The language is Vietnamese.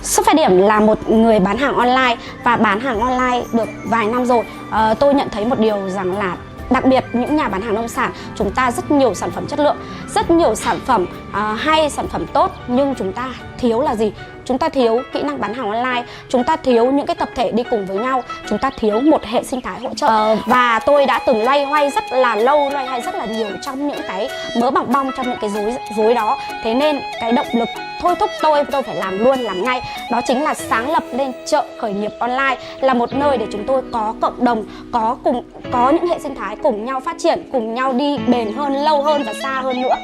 Xuất phát điểm là một người bán hàng online và bán hàng online được vài năm rồi, tôi nhận thấy một điều rằng là đặc biệt những nhà bán hàng nông sản, chúng ta rất nhiều sản phẩm chất lượng, rất nhiều sản phẩm hay, sản phẩm tốt, nhưng chúng ta thiếu là gì? Chúng ta thiếu kỹ năng bán hàng online, chúng ta thiếu những cái tập thể đi cùng với nhau, chúng ta thiếu một hệ sinh thái hỗ trợ. Và tôi đã từng loay hoay rất là lâu, loay hoay rất là nhiều trong những cái mớ bòng bong, trong những cái rối đó. Thế nên cái động lực thôi thúc tôi phải làm luôn, làm ngay. Đó chính là sáng lập lên chợ khởi nghiệp online, là một nơi để chúng tôi có cộng đồng, có những hệ sinh thái cùng nhau phát triển, cùng nhau đi bền hơn, lâu hơn và xa hơn nữa.